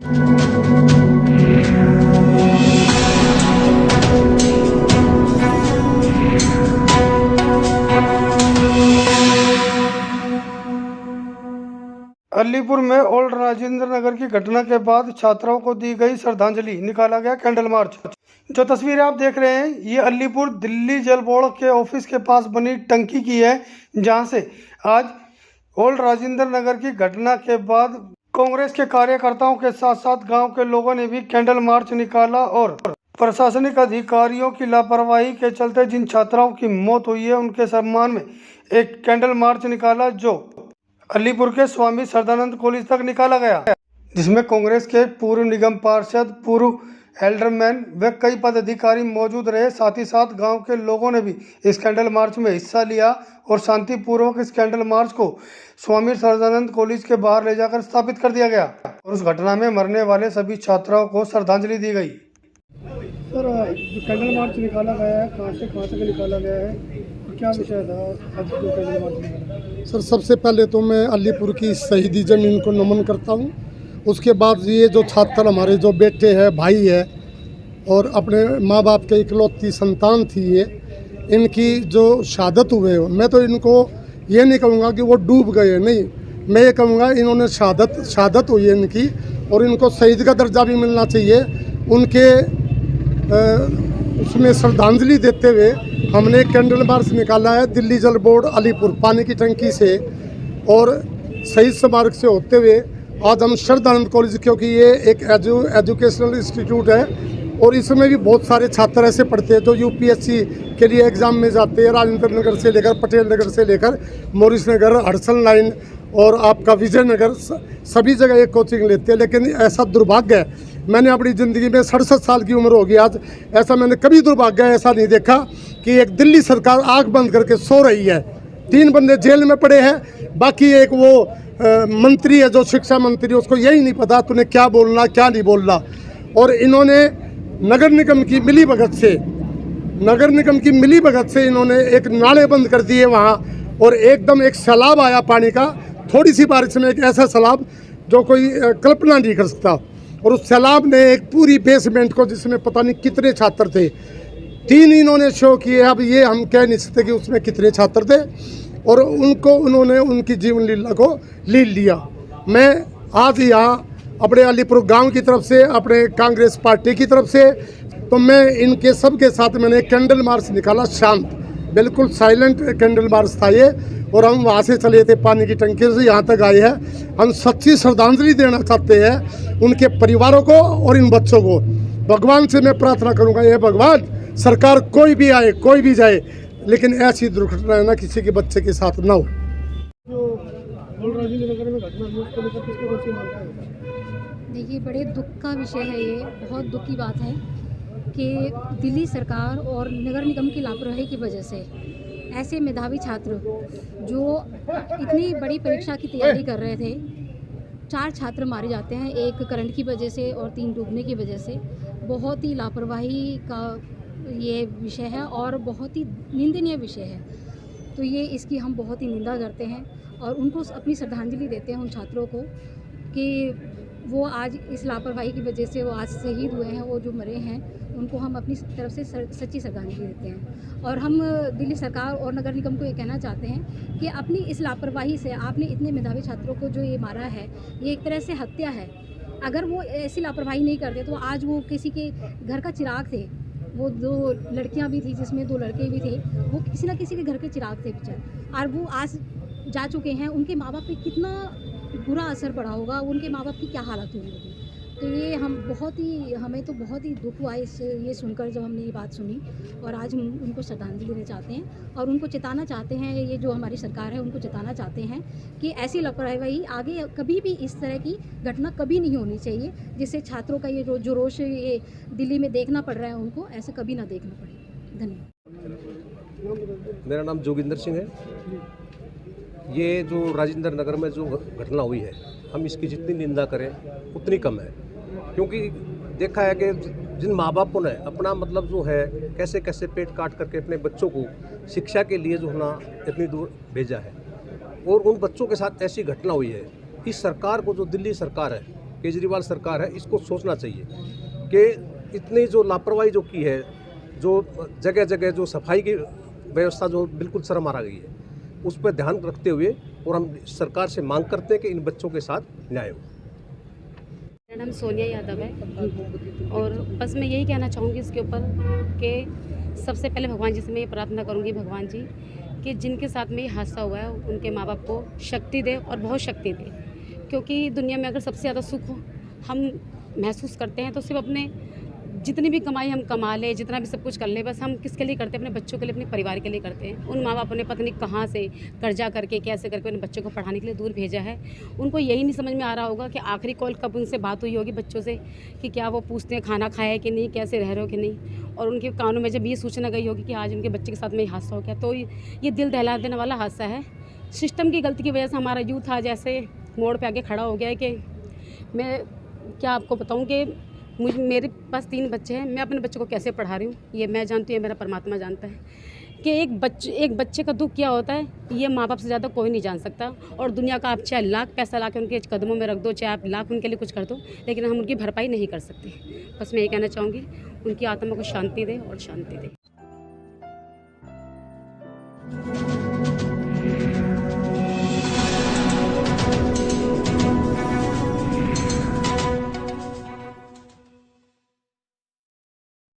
अलीपुर में ओल्ड राजेंद्र नगर की घटना के बाद छात्राओं को दी गई श्रद्धांजलि, निकाला गया कैंडल मार्च। जो तस्वीरें आप देख रहे हैं ये अलीपुर दिल्ली जल बोर्ड के ऑफिस के पास बनी टंकी की है, जहां से आज ओल्ड राजेंद्र नगर की घटना के बाद कांग्रेस के कार्यकर्ताओं के साथ साथ गांव के लोगों ने भी कैंडल मार्च निकाला और प्रशासनिक अधिकारियों की लापरवाही के चलते जिन छात्राओं की मौत हुई है उनके सम्मान में एक कैंडल मार्च निकाला, जो अलीपुर के स्वामी श्रद्धानंद कॉलेज तक निकाला गया, जिसमें कांग्रेस के पूर्व निगम पार्षद, पूर्व एल्डरमैन व कई पदाधिकारी मौजूद रहे। साथ ही साथ गांव के लोगों ने भी इस कैंडल मार्च में हिस्सा लिया और शांतिपूर्वक इस कैंडल मार्च को स्वामी श्रद्धानंद कॉलेज के बाहर ले जाकर स्थापित कर दिया गया और उस घटना में मरने वाले सभी छात्राओं को श्रद्धांजलि दी गई। सर, जो कैंडल मार्च निकाला गया है, कहाँ से कहाँ तक निकाला गया है, क्या विषय था आज जो कैंडल मार्च निकाला? सर, सबसे पहले तो मैं अलीपुर की शहीदी जमीन को नमन करता हूँ। उसके बाद ये जो छात्र हमारे जो बेटे हैं, भाई है और अपने माँ बाप के इकलौती संतान थी ये, इनकी जो शहादत हुए, मैं तो इनको ये नहीं कहूँगा कि वो डूब गए, नहीं, मैं ये कहूँगा इन्होंने शहादत हुई है इनकी और इनको शहीद का दर्जा भी मिलना चाहिए। उनके उसमें श्रद्धांजलि देते हुए हमने कैंडल मार्च निकाला है दिल्ली जल बोर्ड अलीपुर पानी की टंकी से और शहीद स्मारक से होते हुए आज हम श्रद्धानंद कॉलेज, क्योंकि ये एक एजुकेशनल इंस्टीट्यूट है और इसमें भी बहुत सारे छात्र ऐसे पढ़ते हैं जो यूपीएससी के लिए एग्ज़ाम में जाते हैं। राजेंद्र नगर से लेकर पटेल नगर से लेकर मोरिस नगर, हडसन लाइन और आपका विजयनगर, सभी जगह एक कोचिंग लेते हैं। लेकिन ऐसा दुर्भाग्य है, मैंने अपनी ज़िंदगी में 67 साल की उम्र होगी आज, ऐसा मैंने कभी दुर्भाग्य ऐसा नहीं देखा कि एक दिल्ली सरकार आँख बंद करके सो रही है। 3 बंदे जेल में पड़े हैं, बाकी एक वो मंत्री है जो शिक्षा मंत्री, उसको यही नहीं पता तूने क्या बोलना क्या नहीं बोलना। और इन्होंने नगर निगम की मिली भगत से इन्होंने एक नाले बंद कर दिए वहाँ और एकदम एक सैलाब आया पानी का, थोड़ी सी बारिश में एक ऐसा सैलाब जो कोई कल्पना नहीं कर सकता। और उस सैलाब ने एक पूरी बेसमेंट को, जिसमें पता नहीं कितने छात्र थे, 3 इन्होंने शो किए। अब ये हम कह नहीं सकते कि उसमें कितने छात्र थे और उन्होंने उनकी जीवन लीला को लील लिया। मैं आज यहाँ अपने अलीपुर गांव की तरफ से, अपने कांग्रेस पार्टी की तरफ से, तो मैं इनके सबके साथ मैंने कैंडल मार्च निकाला, शांत, बिल्कुल साइलेंट कैंडल मार्च था ये। और हम वहाँ से चले थे पानी की टंकी से यहाँ तक आए हैं। हम सच्ची श्रद्धांजलि देना चाहते हैं उनके परिवारों को और इन बच्चों को। भगवान से मैं प्रार्थना करूँगा, ये भगवान, सरकार कोई भी आए, कोई भी जाए, लेकिन ऐसी दुर्घटना ना किसी के बच्चे के साथ ना हो। देखिए, बड़े दुख का विषय है ये, बहुत दुख की बात है कि दिल्ली सरकार और नगर निगम की लापरवाही की वजह से ऐसे मेधावी छात्र जो इतनी बड़ी परीक्षा की तैयारी कर रहे थे, 4 छात्र मारे जाते हैं, एक करंट की वजह से और 3 डूबने की वजह से। बहुत ही लापरवाही का ये विषय है और बहुत ही निंदनीय विषय है। तो ये इसकी हम बहुत ही निंदा करते हैं और उनको अपनी श्रद्धांजलि देते हैं उन छात्रों को कि वो आज इस लापरवाही की वजह से वो आज शहीद हुए हैं, वो जो मरे हैं उनको हम अपनी तरफ से सच्ची श्रद्धांजलि देते हैं। और हम दिल्ली सरकार और नगर निगम को ये कहना चाहते हैं कि अपनी इस लापरवाही से आपने इतने मेधावी छात्रों को जो ये मारा है, ये एक तरह से हत्या है। अगर वो ऐसी लापरवाही नहीं करते तो आज वो किसी के घर का चिराग थे, वो 2 लड़कियां भी थी जिसमें 2 लड़के भी थे, वो किसी ना किसी के घर के चिराग थे बेचारे, और वो आज जा चुके हैं। उनके माँ बाप पे कितना बुरा असर पड़ा होगा, उनके माँ बाप की क्या हालत हुई होगी। तो ये हमें तो बहुत ही दुख हुआ ये सुनकर जब हमने ये बात सुनी। और आज हम उनको श्रद्धांजलि देना चाहते हैं और उनको चेताना चाहते हैं, ये जो हमारी सरकार है उनको चेताना चाहते हैं कि ऐसी लापरवाही आगे कभी भी, इस तरह की घटना कभी नहीं होनी चाहिए, जिससे छात्रों का ये जो रोष ये दिल्ली में देखना पड़ रहा है, उनको ऐसे कभी ना देखना पड़े। धन्यवाद। मेरा नाम जोगिंदर सिंह है। ये जो राजेंद्र नगर में जो घटना हुई है, हम इसकी जितनी निंदा करें उतनी कम है, क्योंकि देखा है कि जिन माँ बापों ने अपना मतलब जो है कैसे कैसे पेट काट करके अपने बच्चों को शिक्षा के लिए जो है ना इतनी दूर भेजा है और उन बच्चों के साथ ऐसी घटना हुई है। इस सरकार को, जो दिल्ली सरकार है, केजरीवाल सरकार है, इसको सोचना चाहिए कि इतनी जो लापरवाही जो की है, जो जगह जगह जो सफाई की व्यवस्था जो बिल्कुल शर्मरा गई है, उस पर ध्यान रखते हुए और हम सरकार से मांग करते हैं कि इन बच्चों के साथ न्याय हो। मेरा नाम सोनिया यादव है और बस मैं यही कहना चाहूँगी इसके ऊपर कि सबसे पहले भगवान जी से मैं ये प्रार्थना करूँगी, भगवान जी कि जिनके साथ में ये हादसा हुआ है उनके माँ बाप को शक्ति दे और बहुत शक्ति दे, क्योंकि दुनिया में अगर सबसे ज़्यादा सुख हम महसूस करते हैं तो सिर्फ अपने जितनी भी कमाई हम कमा लें, जितना भी सब कुछ कर लें, बस हम किसके लिए करते हैं? अपने बच्चों के लिए, अपने परिवार के लिए करते हैं। उन माँ बाप ने पता नहीं कहाँ से कर्जा करके कैसे करके उन बच्चों को पढ़ाने के लिए दूर भेजा है। उनको यही नहीं समझ में आ रहा होगा कि आखिरी कॉल कब उनसे बात हुई होगी बच्चों से, कि क्या वो पूछते हैं खाना खाया है कि नहीं, कैसे रह रहे हो कि नहीं, और उनके कानों में जब ये सूचना गई होगी कि आज उनके बच्चे के साथ में हादसा हो गया, तो ये दिल दहला देने वाला हादसा है। सिस्टम की गलती की वजह से हमारा यूथ आज ऐसे मोड़ पर आके खड़ा हो गया है कि मैं क्या आपको बताऊँ कि मेरे पास 3 बच्चे हैं, मैं अपने बच्चों को कैसे पढ़ा रही हूँ ये मैं जानती हूँ, मेरा परमात्मा जानता है कि एक बच्चे का दुख क्या होता है, ये माँ बाप से ज़्यादा कोई नहीं जान सकता। और दुनिया का आप चाहे लाख पैसा ला के उनके कदमों में रख दो, चाहे आप लाख उनके लिए कुछ कर दो, लेकिन हम उनकी भरपाई नहीं कर सकते। बस मैं ये कहना चाहूँगी, उनकी आत्मा को शांति दे और शांति दे।